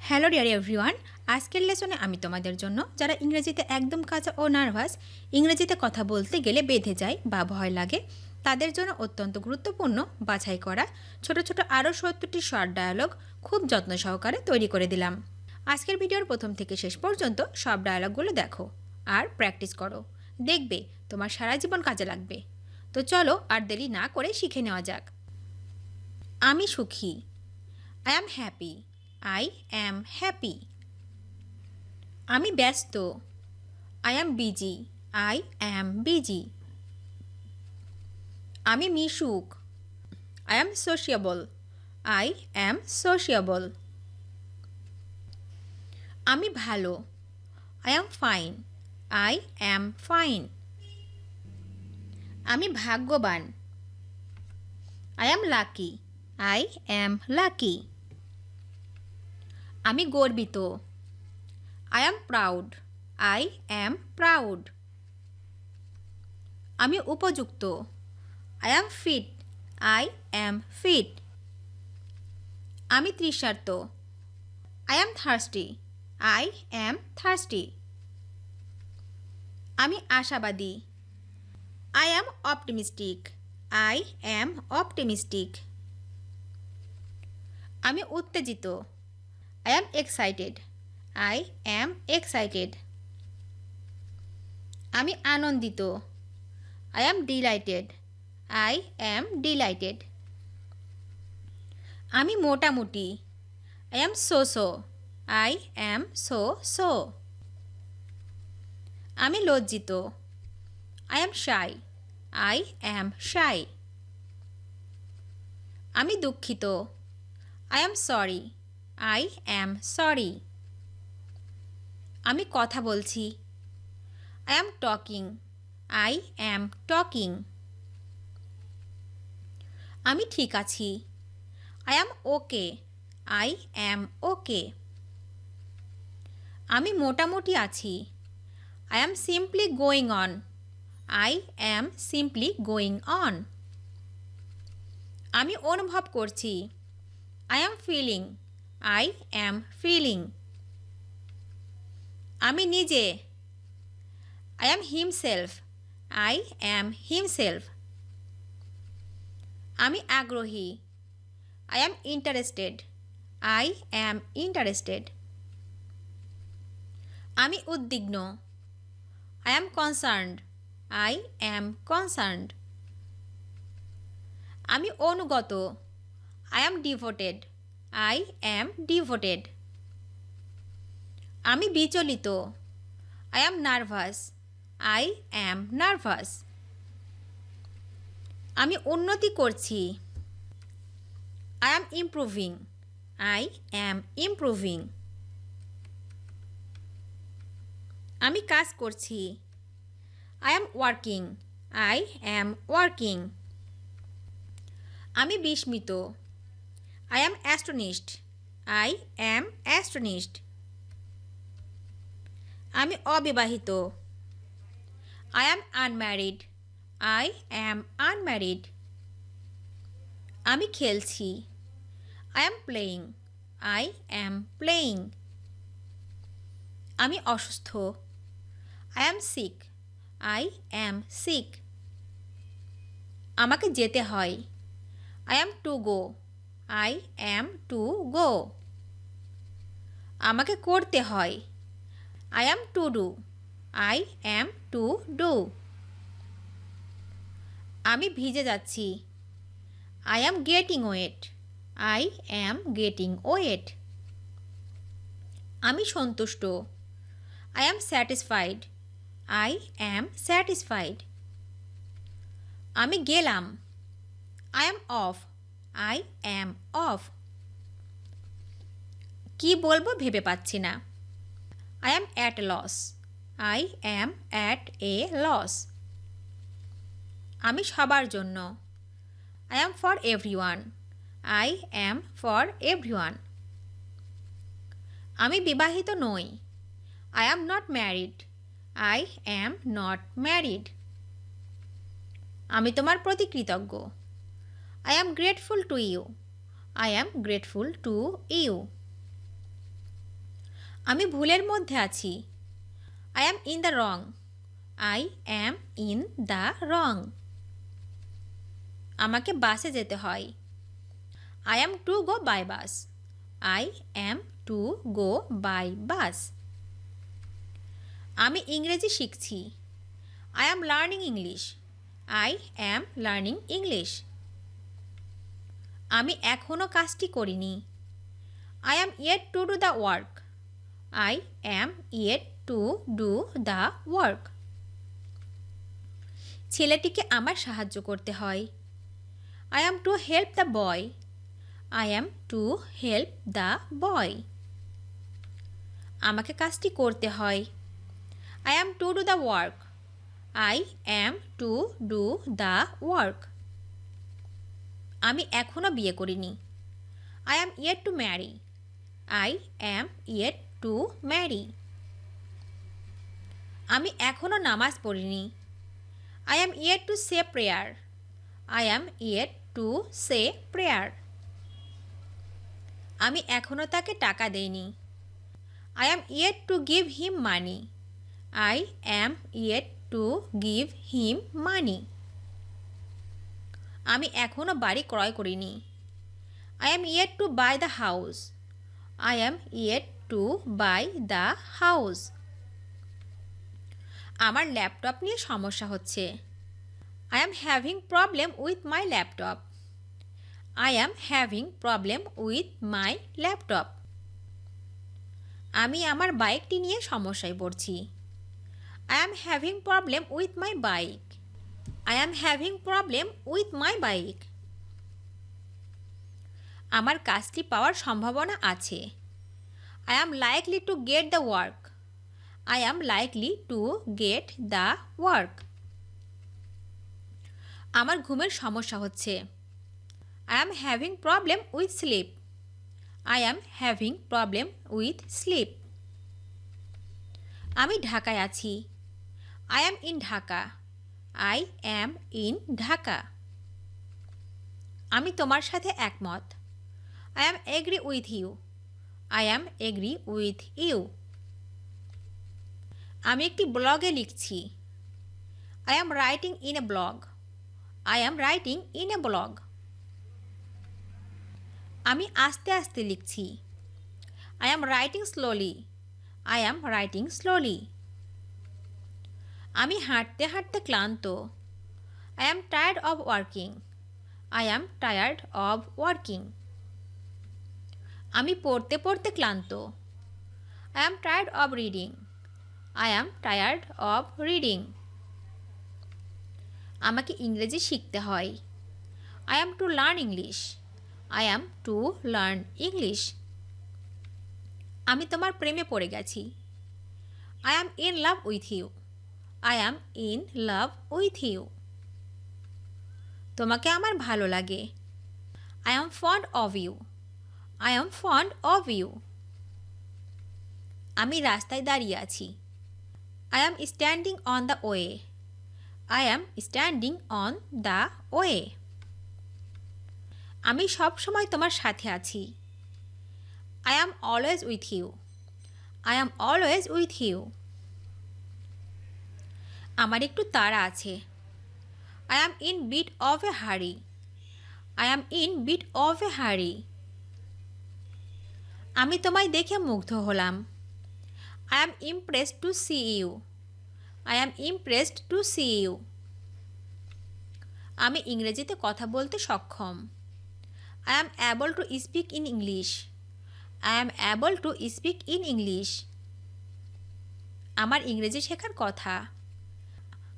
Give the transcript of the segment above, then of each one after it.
Hello dear everyone, আজকের লেসনে আমি তোমাদের জন্য যারা ইংরেজিতে একদম কাঁচা ও নার্ভাস, ইংরেজিতে কথা বলতে গেলে বেঁধে যায় বা ভয় লাগে, তাদের জন্য অত্যন্ত গুরুত্বপূর্ণ বাছাই করা ছোট ছোট আরও 70টি শর্ট ডায়ালগ খুব যত্ন সহকারে তৈরি করে দিলাম। আজকের ভিডিওর প্রথম থেকে শেষ পর্যন্ত সব ডায়ালগগুলো দেখো আর প্র্যাকটিস করো, দেখবে তোমার সারা জীবন কাজে লাগবে। তো চলো আর দেরি না করে শিখে নেওয়া যাক। আমি সুখী, I am happy, I am happy. আমি ব্যস্ত, I am busy, I am busy. আমি মিশুক, I am sociable, I am sociable. আমি ভালো, I am fine, I am fine. আমি ভাগ্যবান, I am lucky, I am lucky. আমি গর্বিত, I am proud, I am proud. আমি উপযুক্ত, I am fit, I am fit. আমি তৃষ্ণার্ত, I am thirsty, I am thirsty. আমি আশাবাদী, I am optimistic, I am optimistic. আমি উত্তেজিত, I am excited, I am excited. আমি আনন্দিত, I am delighted, I am delighted. আমি মোটামুটি, I am so-so, I am so-so. আমি লজ্জিত, I am shy, I am shy. আমি দুঃখিত, I am sorry, I am sorry. আমি কথা বলছি, I am talking, I am talking. আমি ঠিক আছি, I am okay, I am okay. আমি মোটামুটি আছি, I am simply going on, I am simply going on. আমি অনুভব করছি, I am feeling, I am feeling. আমি নিজে, I am himself, I am himself. আমি আগ্রহী, I am interested, I am interested. আমি উদ্বিগ্ন, I am concerned, I am concerned. আমি অনুগত, I am devoted, I am devoted. আমি বিচলিত, I am nervous, I am nervous. আমি উন্নতি করছি, I am improving, I am improving. আমি কাজ করছি, I am working, I am working. আমি বিস্মিত, I am astonished, I am astonished. আমি অবিবাহিত, I am unmarried, I am unmarried. আমি খেলছি, I am playing, I am playing. আমি অসুস্থ, I am sick, I am sick. আমাকে যেতে হয়, I am to go, I am to go. আমাকে করতে হয়, I am to do, I am to do. আমি ভিজে যাচ্ছি, I am getting wet, I am getting wet. আমি সন্তুষ্ট, I am satisfied, I am satisfied. আমি গেলাম, I am off, I am off. কি বলবো ভেবে পাচ্ছি না, I am at a loss, I am at a loss. আমি সবার জন্য, I am for everyone, I am for everyone. আমি বিবাহিত নই, I am not married, I am not married. আমি তোমার প্রতি কৃতজ্ঞ, I am grateful to you, I am grateful to you. আমি ভুলের মধ্যে আছি। I am in the wrong. I am in the wrong. আমাকে বাসে যেতে হয়। I am to go by bus. I am to go by bus. আমি ইংরেজি শিখছি। I am learning English. I am learning English. আমি এখনো কাজটি করিনি। I am yet to do the work. I am yet to do the work. ছেলেটিকে আমার সাহায্য করতে হয়। I am to help the boy. I am to help the boy. আমাকে কাজটি করতে হয়। I am to do the work. I am to do the work. আমি এখনো বিয়ে করিনি। I am yet to marry. I am yet to marry. আমি এখনো নামাজ পড়িনি। I am yet to say prayer. I am yet to say prayer. আমি এখনো তাকে টাকা দেইনি। I am yet to give him money. I am yet to give him money. আমি এখনো বাড়ি ক্রয় করিনি। I am yet to buy the house. I am yet to buy the house. আমার ল্যাপটপ নিয়ে সমস্যা হচ্ছে। I am having problem with my laptop. I am having problem with my laptop. আমি আমার বাইকটি নিয়ে সমস্যায় পড়ছি। I am having problem with my bike. I am having problem with my bike. আমার কাজটি পাওয়ার সম্ভাবনা আছে। I am likely to get the work. I am likely to get the work. আমার ঘুমের সমস্যা হচ্ছে। I am having problem with sleep. I am having problem with sleep. আমি ঢাকায় আছি। I am in Dhaka. I am in Dhaka. আমি তোমার সাথে একমত। I am agree with you. I am agree with you. আমি একটি ব্লগে লিখছি। I am writing in a blog. I am writing in a blog. আমি আস্তে আস্তে লিখছি। I am writing slowly. I am writing slowly. আমি হাঁটতে হাঁটতে ক্লান্ত। I am tired of working. I am tired of working. আমি পড়তে পড়তে ক্লান্ত। I am tired of reading. I am tired of reading. আমাকে ইংরেজি শিখতে হয়। I am to learn English. I am to learn English. আমি তোমার প্রেমে পড়ে গেছি। I am in love with you. I am in love with you. তোমাকে আমার ভালো লাগে। I am fond of you. I am fond of you. আমি রাস্তায় দাঁড়িয়ে আছি। I am standing on the way. I am standing on the way. আমি সব সময় তোমার সাথে আছি। I am always with you. I am always with you. আমার একটু তাড়া আছে। I am in bit of a hurry. I am in bit of a hurry. আমি তোমায় দেখে মুগ্ধ হলাম। I am impressed to see you. I am impressed to see you. আমি ইংরেজিতে কথা বলতে সক্ষম। I am able to speak in English. I am able to speak in English. আমার ইংরেজি শেখার কথা।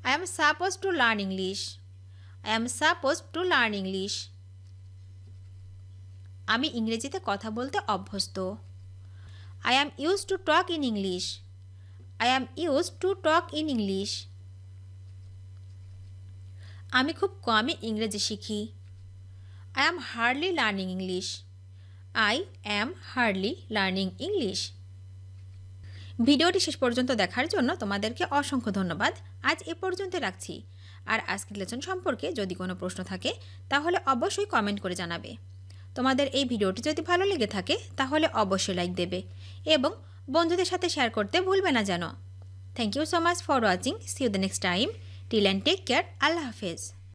I am supposed to learn English. I am supposed to learn English. আমি ইংরেজিতে কথা বলতে অভ্যস্ত। I am used to talk in English. I am used to talk in English. আমি খুব কমই ইংরেজি শিখি। I am hardly learning English. I am hardly learning English. ভিডিওটি শেষ পর্যন্ত দেখার জন্য তোমাদেরকে অসংখ্য ধন্যবাদ। আজ এ পর্যন্ত রাখছি। আর আজকের লেসন সম্পর্কে যদি কোনো প্রশ্ন থাকে তাহলে অবশ্যই কমেন্ট করে জানাবে। তোমাদের এই ভিডিওটি যদি ভালো লেগে থাকে তাহলে অবশ্যই লাইক দেবে এবং বন্ধুদের সাথে শেয়ার করতে ভুলবে না যেন। Thank you so much for watching. See you the next time. Till and take care. আল্লাহ হাফেজ।